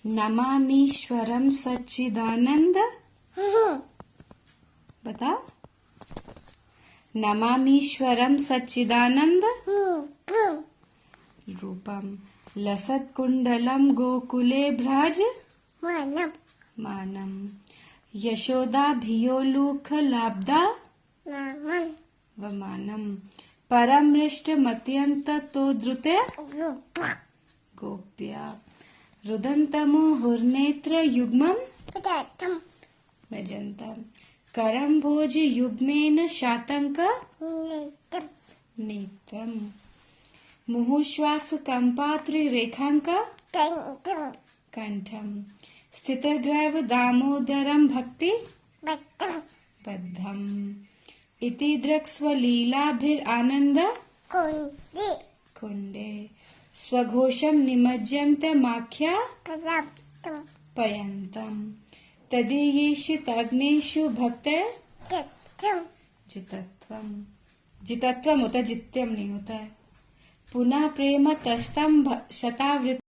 नमामीश्वरं सच्चिदानंद। बता। नमामीश्वरं सच्चिदानंद रूपम लसत्कुंडलं गोकुले भ्राज मानम यशोदाभियोलूखलाब्धा वमानम परमृष्टमत्यन्ततोद्रुते गोप्या रुदन्तमुहुर्नेत्रयुग्मं व्रजन्तम् करम्भोजयुग्मेन शातङ्क नेत्रम् मुहुश्वासकम्पात्रिरेखाङ्क कण्ठम् स्थितग्रैव दामोदरं भक्ति बद्धम् इति दृक्स्वलीलाभिरानन्द कुण्डे स्वघोषं निमज्जन्तमाख्या पयन्तम् तदीयेषु तग्नेषु भक्तैर्जितत्वम्। जितत्वम होता है, जित्यम नहीं होता है। पुनः प्रेम तस्तम शतावृत्ति